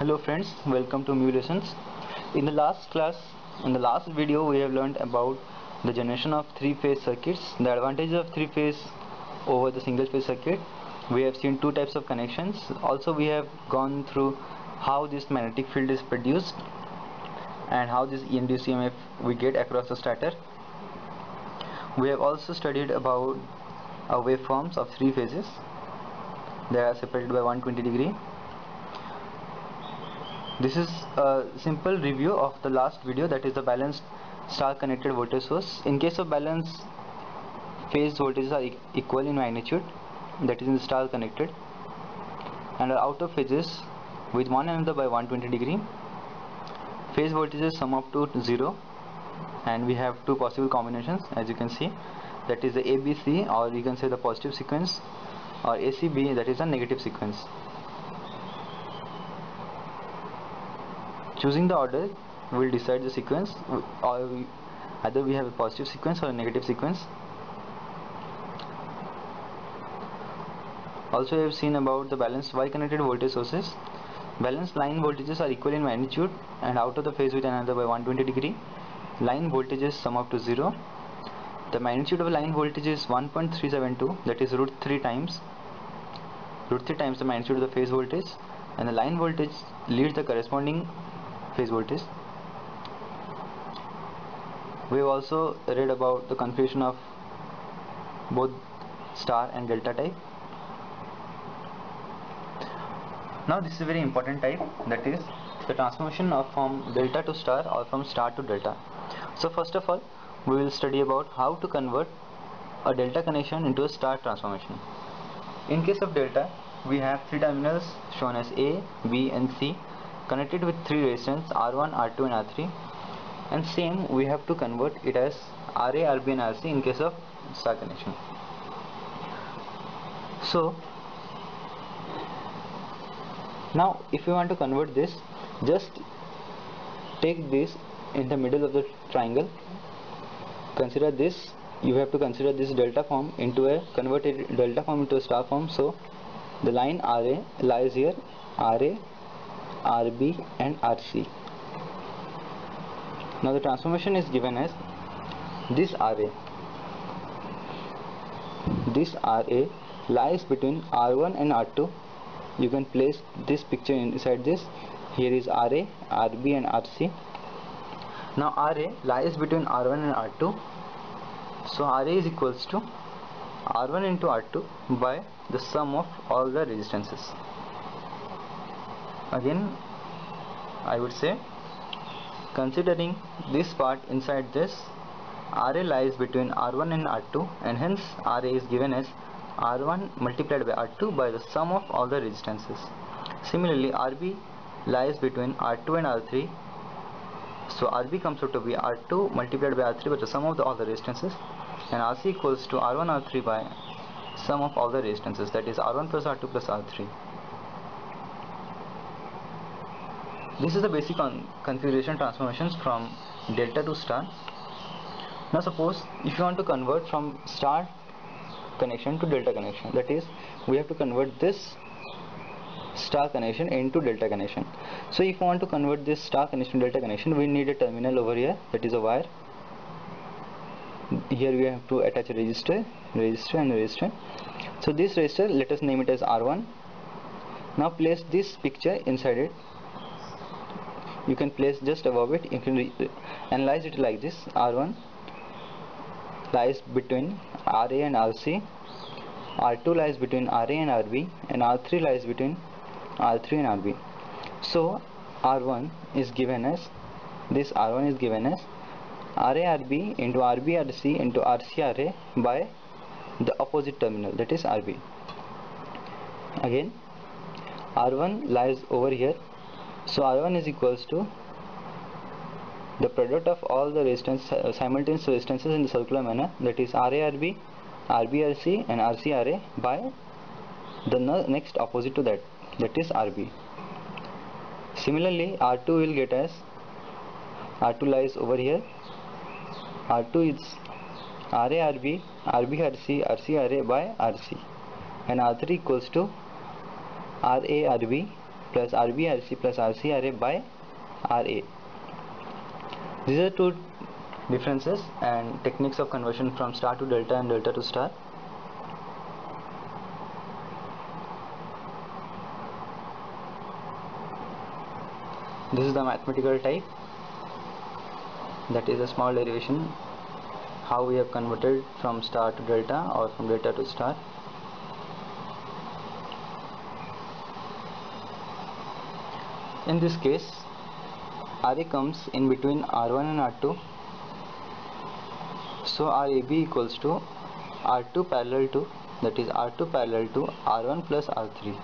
Hello friends, welcome to Mu Lessons. In the last video, we have learned about the generation of three-phase circuits, the advantages of three-phase over the single-phase circuit. We have seen two types of connections. Also, we have gone through how this magnetic field is produced and how this induced EMF we get across the stator. We have also studied about waveforms of three phases. They are separated by 120 degree. This is a simple review of the last video, that is the balanced star connected voltage source. In case of balanced, phase voltages are equal in magnitude, that is in star connected, and are out of phases with one another by 120 degree. Phase voltages sum up to 0, and we have two possible combinations, as you can see, that is the ABC, or you can say the positive sequence, or ACB, that is a negative sequence. Choosing the order will decide the sequence, or either we have a positive sequence or a negative sequence. Also, we have seen about the balanced Y connected voltage sources. Balanced line voltages are equal in magnitude and out of the phase with another by 120 degree. Line voltages sum up to 0. The magnitude of line voltage is 1.372, that is root 3 times the magnitude of the phase voltage, and the line voltage leads the corresponding phase voltage. We have also read about the configuration of both star and delta type. Now this is a very important type, that is the transformation from delta to star or from star to delta. So first of all, we will study about how to convert a delta connection into a star transformation. In case of delta, we have three terminals shown as A, B and C, connected with three resistors R1, R2 and R3, and same we have to convert it as RA, RB and RC in case of star connection. So now if you want to convert this, just take this in the middle of the triangle, consider this, you have to consider this delta form into a converted delta form into a star form. So the line RA lies here, RA, RB and RC. Now the transformation is given as this RA lies between R1 and R2. You can place this picture inside this. Here is RA, RB and RC. Now RA lies between R1 and R2, so RA is equals to R1 into R2 by the sum of all the resistances. Again I would say, considering this part inside this, RA lies between R1 and R2, and hence RA is given as R1 multiplied by R2 by the sum of all the resistances. Similarly, RB lies between R2 and R3, so RB comes out to be R2 multiplied by R3 by the sum of all the resistances, and RC equals to R1 R3 by sum of all the resistances, that is R1 plus R2 plus R3. This is the basic configuration transformations from delta to star. Now suppose if you want to convert from star connection to delta connection, that is we have to convert this star connection into delta connection. So if you want to convert this star connection to delta connection, we need a terminal over here, that is a wire. Here we have to attach a resistor and a resistor. So this resistor, let us name it as R1. Now place this picture inside it. You can place just above it. You can analyze it like this. R1 lies between RA and RC, R2 lies between RA and RB, and R3 lies between R3 and RB. So R1 is given as this, R1 is given as RA RB into RB RC into RC RA by the opposite terminal, that is RB. Again R1 lies over here, so R1 is equals to the product of all the simultaneous resistances in the circular manner, that is RA RB, RB RC and RC RA by the next opposite to that, that is RB. Similarly R2 will get as, R2 lies over here, R2 is RA RB, RB RC, RC RA by RC, and R3 equals to RA RB plus RB, RC plus RC RA by RA. These are two differences and techniques of conversion from star to delta and delta to star. This is the mathematical type, that is a small derivation, how we have converted from star to delta or from delta to star. In this case, RA comes in between R1 and R2, so RAB equals to R2 parallel to, that is R2 parallel to R1 plus R3.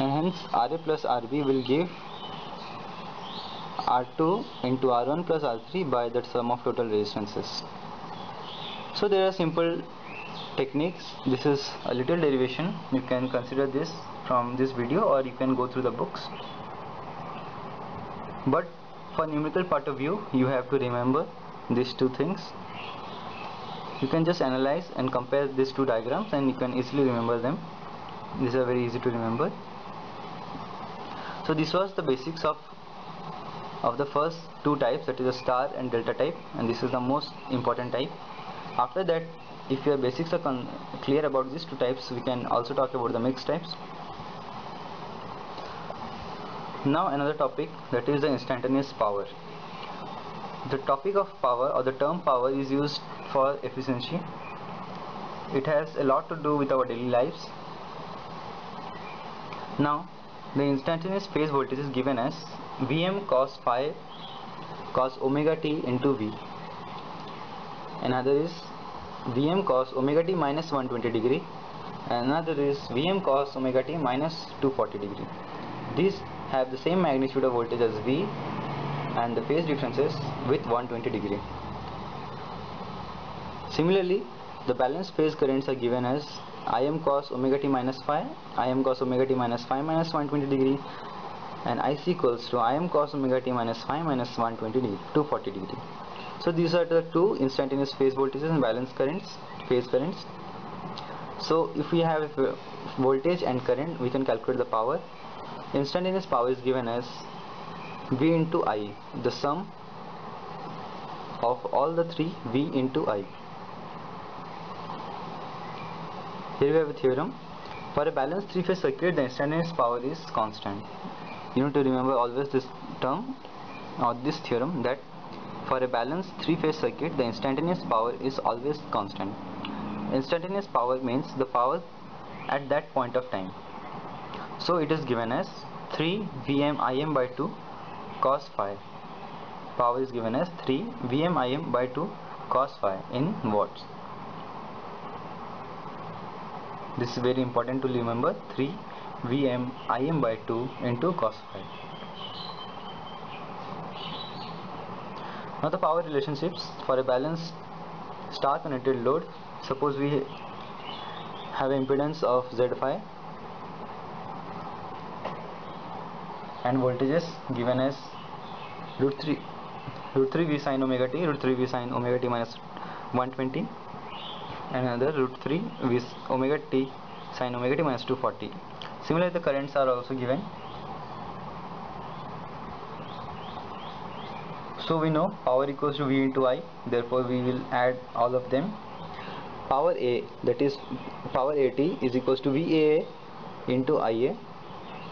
And hence RA plus RB will give R2 into R1 plus R3 by that sum of total resistances. So there are simple techniques. This is a little derivation. You can consider this from this video or you can go through the books. But for numerical part of view, you have to remember these two things. You can just analyze and compare these two diagrams and you can easily remember them. These are very easy to remember. So this was the basics of the first two types, that is a star and delta type, and this is the most important type. After that, if your basics are clear about these two types, we can also talk about the mixed types. Now another topic, that is the instantaneous power. The topic of power or the term power is used for efficiency. It has a lot to do with our daily lives. Now the instantaneous phase voltage is given as Vm cos phi cos omega t into V. Another is Vm cos omega t minus 120 degree. Another is Vm cos omega t minus 240 degree. These have the same magnitude of voltage as V and the phase differences with 120 degree. Similarly, the balanced phase currents are given as Im cos omega t minus phi, Im cos omega t minus phi minus 120 degree, and IC equals to Im cos omega t minus phi minus 120 degree, 240 degree. So these are the two instantaneous phase voltages and balanced currents, phase currents. So if we have voltage and current, we can calculate the power. Instantaneous power is given as V into I, the sum of all the three V into I. Here we have a theorem. For a balanced three-phase circuit, the instantaneous power is constant. You need to remember always this term or this theorem, that for a balanced three-phase circuit, the instantaneous power is always constant. Instantaneous power means the power at that point of time. So it is given as 3 Vm Im by 2 cos phi. Power is given as 3 Vm Im by 2 cos phi in watts. This is very important to remember, 3 Vm Im by 2 into cos phi. Now the power relationships for a balanced star connected load. Suppose we have impedance of Z phi and voltages given as root 3 V sin omega t, root 3 V sin omega t minus 120, and another root 3 V omega t sin omega t minus 240. Similarly, the currents are also given. So we know power equals to V into I, therefore we will add all of them. Power A, that is power AT, is equals to VAA into IA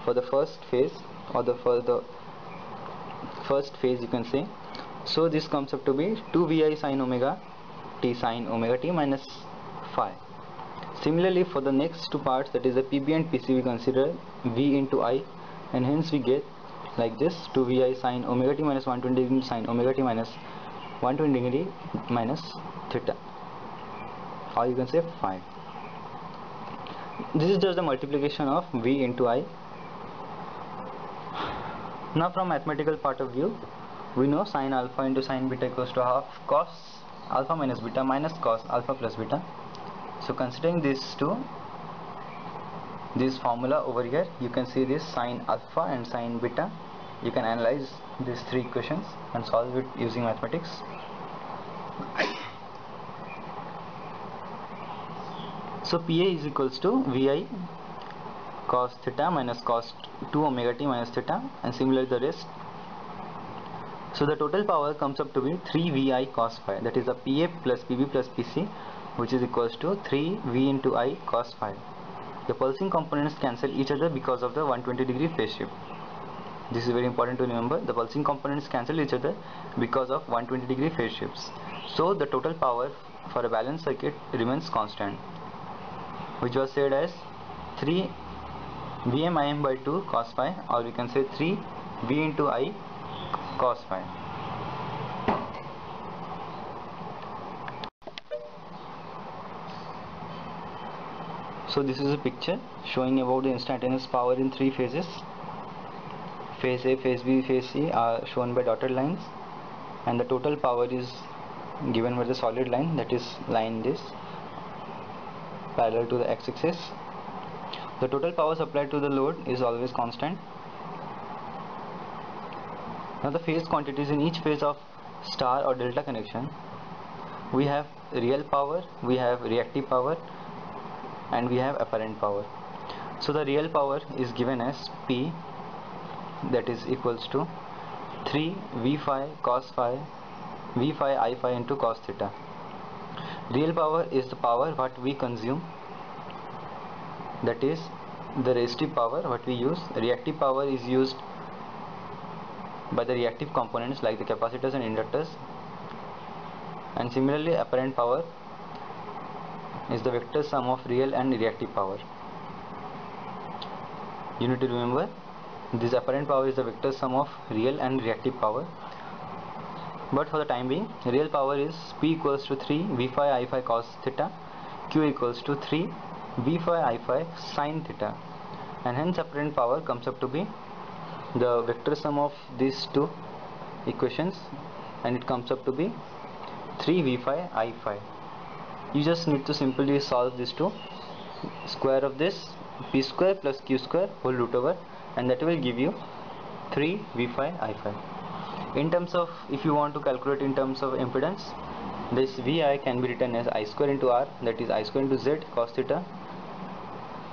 for the first phase, or for the first phase you can say. So this comes up to be 2 VI sin omega t minus phi. Similarly, for the next two parts, that is the PB and PC, we consider V into I, and hence we get like this, 2 VI sin omega t minus 120 degree sin omega t minus 120 degree minus theta, or you can say phi. This is just the multiplication of V into I. Now from mathematical part of view, we know sin alpha into sin beta equals to half cos alpha minus beta minus cos alpha plus beta. So considering these two, this formula over here, you can see this sin alpha and sin beta. You can analyze these three equations and solve it using mathematics. So PA is equals to VI cos theta minus cos 2 omega t minus theta, and similarly the rest. So the total power comes up to be 3 VI cos phi, that is the PA plus PB plus PC, which is equals to 3 V into I cos phi. The pulsing components cancel each other because of the 120-degree phase shift. This is very important to remember. The pulsing components cancel each other because of 120-degree phase shifts. So the total power for a balanced circuit remains constant, which was said as 3 Vm Im by 2 cos phi, or we can say 3 V into I cos phi. So this is a picture showing about the instantaneous power in three phases. Phase A, phase B, phase C are shown by dotted lines, and the total power is given by the solid line, that is line this parallel to the x-axis. The total power supplied to the load is always constant. Now the phase quantities in each phase of star or delta connection, we have real power, we have reactive power, and we have apparent power. So the real power is given as P, that is equals to 3 V phi cos phi V phi I phi into cos theta. Real power is the power what we consume, that is the resistive power what we use. Reactive power is used by the reactive components like the capacitors and inductors, and similarly apparent power is the vector sum of real and reactive power. You need to remember this apparent power is the vector sum of real and reactive power. But for the time being, real power is P equals to 3 V phi I phi cos theta, Q equals to 3 V phi I phi sin theta, and hence apparent power comes up to be the vector sum of these two equations, and it comes up to be 3 V phi I phi. You just need to simply solve these two. Square of this P square plus Q square whole root over, and that will give you 3 V phi I phi. In terms of, if you want to calculate in terms of impedance, this VI can be written as I square into R, that is I square into Z cos theta,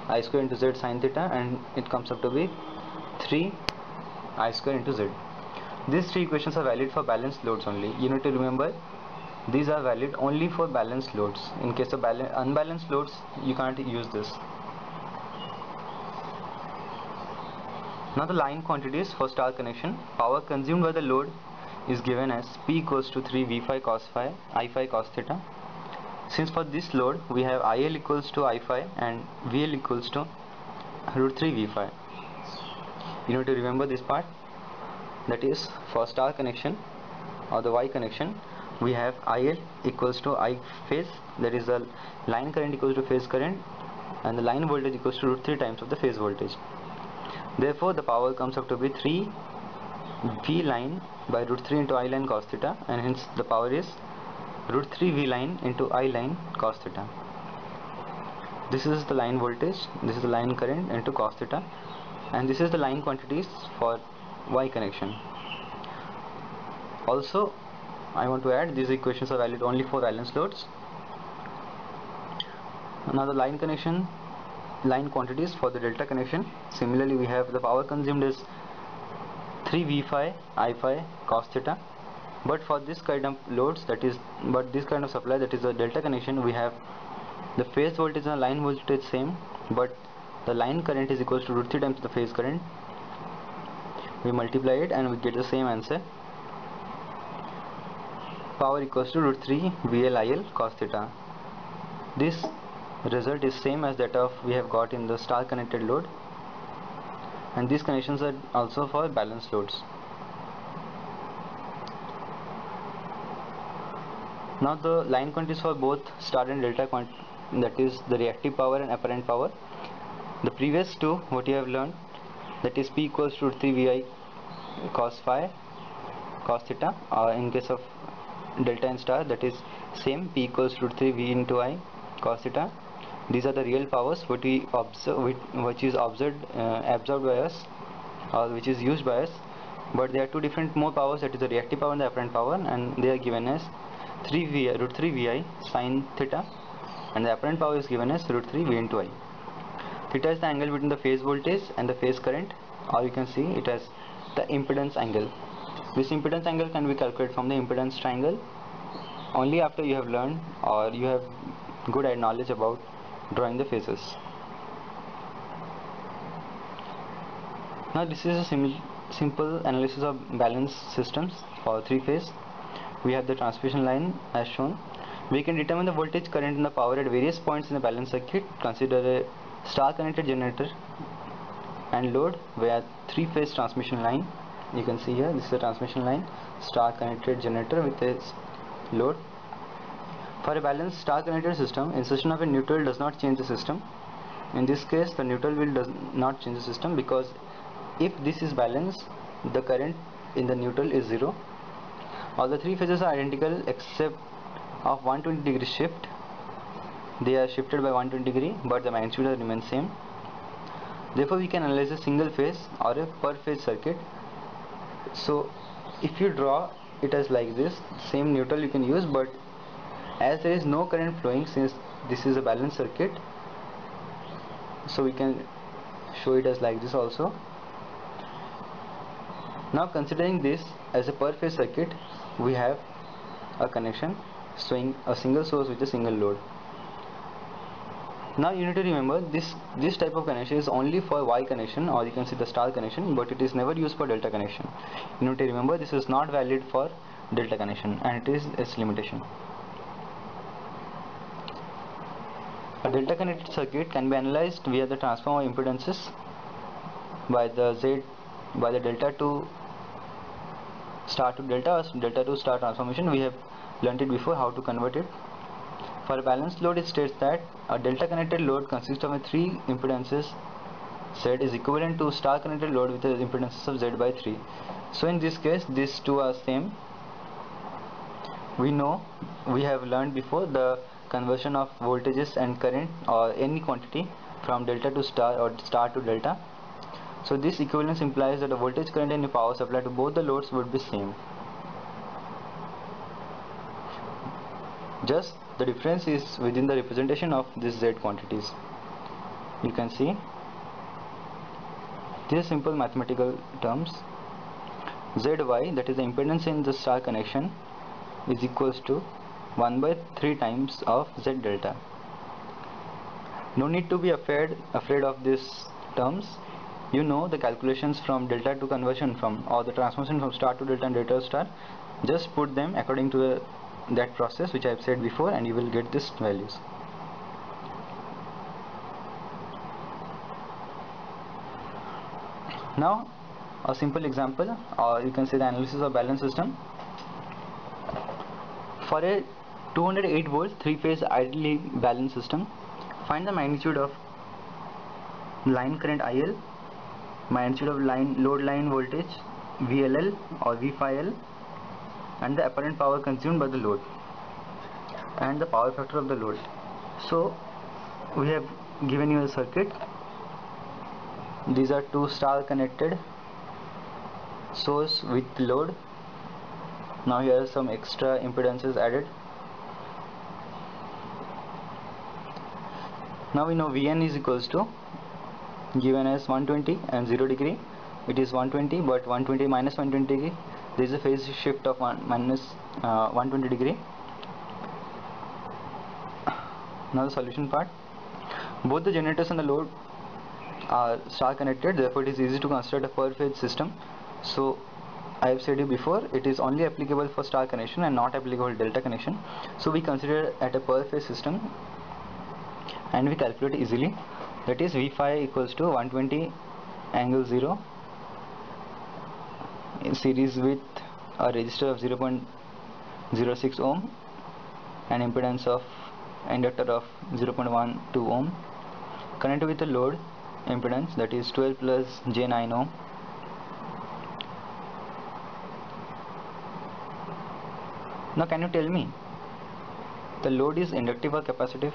I square into Z sin theta, and it comes up to be 3 I square into Z. These three equations are valid for balanced loads only. You need to remember these are valid only for balanced loads. In case of unbalanced loads, you can't use this. Now the line quantities for star connection. Power consumed by the load is given as P equals to 3 V phi cos phi I phi cos theta. Since for this load we have IL equals to I phi and VL equals to root 3 V phi. You need to remember this part, that is for star connection or the Y connection, we have IL equals to I phase, that is the line current equals to phase current, and the line voltage equals to root 3 times of the phase voltage. Therefore the power comes up to be 3 V line by root 3 into I line cos theta, and hence the power is root 3 V line into I line cos theta. This is the line voltage, this is the line current into cos theta, and this is the line quantities for Y connection. Also I want to add, these equations are valid only for balanced loads. Now the line connection, line quantities for the delta connection. Similarly we have the power consumed is 3 V phi I phi cos theta, but for this kind of loads, that is, but this kind of supply, that is the delta connection, we have the phase voltage and line voltage same, but the line current is equals to root 3 times the phase current. We multiply it and we get the same answer. Power equals to root 3 VLIL cos theta. This result is same as that of we have got in the star connected load, and these connections are also for balanced loads. Now the line quantities for both star and delta that is the reactive power and apparent power. The previous two what you have learned, that is P equals to root 3 VI cos phi cos theta, in case of delta and star, that is same P equals to root 3 V into I cos theta. These are the real powers what we observe, which is absorbed by us, or which is used by us, but there are two different more powers, that is the reactive power and the apparent power, and they are given as 3 V root 3 VI sin theta and the apparent power is given as root 3 V into I. Theta is the angle between the phase voltage and the phase current, or you can see it as the impedance angle. This impedance angle can be calculated from the impedance triangle only after you have learned or you have good knowledge about drawing the phases. Now this is a simple analysis of balanced systems for 3-phase. We have the transmission line as shown. We can determine the voltage, current and the power at various points in the balanced circuit. Consider a star connected generator and load via 3-phase transmission line. You can see here, this is a transmission line, star connected generator with a load. For a balanced star connected system, insertion of a neutral does not change the system. In this case, the neutral does not change the system, because if this is balanced, the current in the neutral is 0. All the 3 phases are identical except of 120 degree shift. They are shifted by 120 degree, but the magnitude remains same. Therefore, we can analyze a single phase or a per phase circuit. So, if you draw it as like this, same neutral you can use, but as there is no current flowing, since this is a balanced circuit, so we can show it as like this also. Now, considering this as a per phase circuit, we have a connection showing a single source with a single load. Now you need to remember this type of connection is only for Y connection, or you can see the star connection, but it is never used for delta connection. You need to remember this is not valid for delta connection, and it is its limitation. A delta connected circuit can be analyzed via the transformer impedances by the delta to star to delta or delta to star transformation. We have learnt it before how to convert it. For a balanced load, it states that a delta connected load consists of 3 impedances. Z is equivalent to star connected load with the impedances of Z by 3. So in this case, these two are same. We know, we have learned before, the conversion of voltages and current or any quantity from delta to star or star to delta. So this equivalence implies that the voltage, current and the power supply to both the loads would be same. Just the difference is within the representation of these Z quantities. You can see these simple mathematical terms. Zy, that is the impedance in the star connection, is equals to 1 by 3 times of Z delta. No need to be afraid of these terms. You know the calculations from delta to conversion from, or the transformation from star to delta and delta to star. Just put them according to that process which I have said before, and you will get these values. Now a simple example, or you can say the analysis of balanced system. For a 208 volt 3-phase ideally balanced system, find the magnitude of line current IL, magnitude of load line voltage VLL or V5L, and the apparent power consumed by the load and the power factor of the load. So we have given you a circuit. These are 2 star connected source with load. Now here are some extra impedances added. Now we know Vn is equals to, given as 120 and 0 degree, it is 120, but 120 minus 120 degree, there is a phase shift of 120 degree. Now the solution part. Both the generators and the load are star connected, therefore it is easy to construct a per phase system. So I have said it before, it is only applicable for star connection and not applicable delta connection. So we consider at a per phase system and we calculate easily. That is V5 equals to 120 angle 0 in series with a resistor of 0.06 ohm and impedance of inductor of 0.12 ohm, connected with the load impedance, that is 12 plus J9 ohm. Now can you tell me, the load is inductive or capacitive?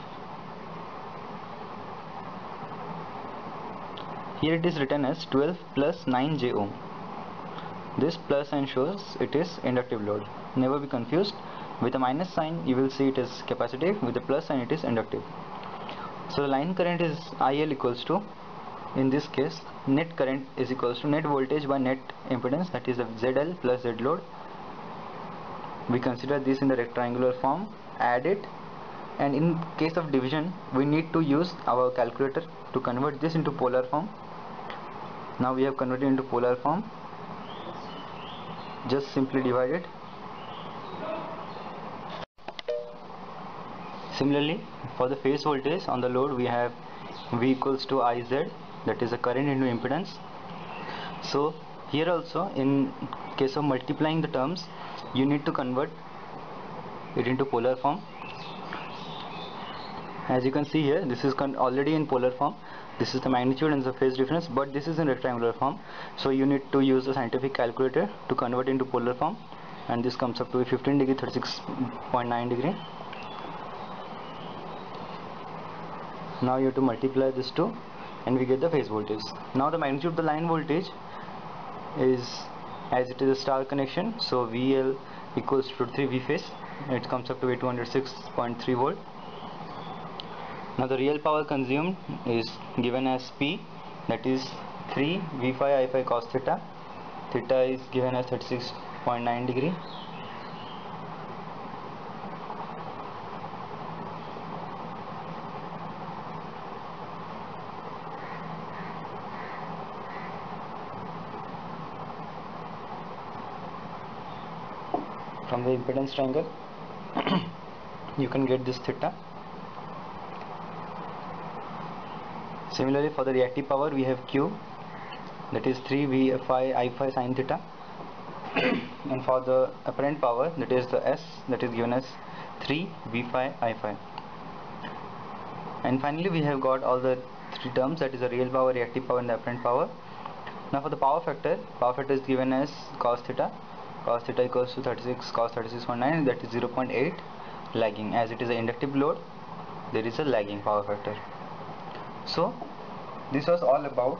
Here it is written as 12 plus 9 J ohm. This plus sign shows it is inductive load. Never be confused. With a minus sign you will see it is capacitive, with a plus sign it is inductive. So the line current is IL equals to, in this case, net current is equals to net voltage by net impedance, that is the ZL plus Z load. We consider this in the rectangular form, add it, and in case of division we need to use our calculator to convert this into polar form. Now we have converted into polar form, just simply divide it. Similarly, for the phase voltage on the load we have V equals to IZ, that is the current into impedance. So here also, in case of multiplying the terms, you need to convert it into polar form. As you can see here, this is already in polar form. This is the magnitude and the phase difference, but this is in rectangular form, so you need to use a scientific calculator to convert into polar form, and this comes up to 15 degree, 36.9 degree. Now you have to multiply this two and we get the phase voltage. Now the magnitude of the line voltage is, as it is a star connection, so VL equals to 3 V phase. It comes up to 206.3 volt. Now the real power consumed is given as P, that is 3 V phi I phi cos theta. Theta is given as 36.9 degree. From the impedance triangle you can get this theta. Similarly, for the reactive power we have Q, that is 3 V phi I phi sin theta, and for the apparent power, that is the S, that is given as 3 V phi I phi. And finally we have got all the three terms, that is the real power, reactive power and the apparent power. Now for the power factor is given as cos theta. Cos theta equals to 36 cos 36.9, that is 0.8 lagging. As it is an inductive load, there is a lagging power factor. So this was all about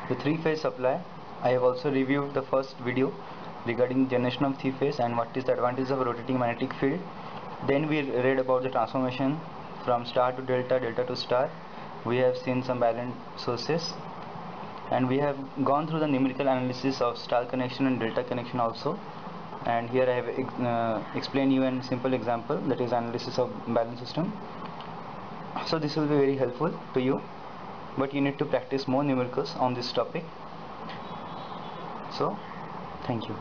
the three-phase supply. I have also reviewed the first video regarding generation of three-phase and what is the advantage of rotating magnetic field. Then we read about the transformation from star to delta, delta to star. We have seen some balanced sources, and we have gone through the numerical analysis of star connection and delta connection also. And here I have explained you a simple example, that is analysis of balance system. So this will be very helpful to you, but you need to practice more numericals on this topic. So thank you.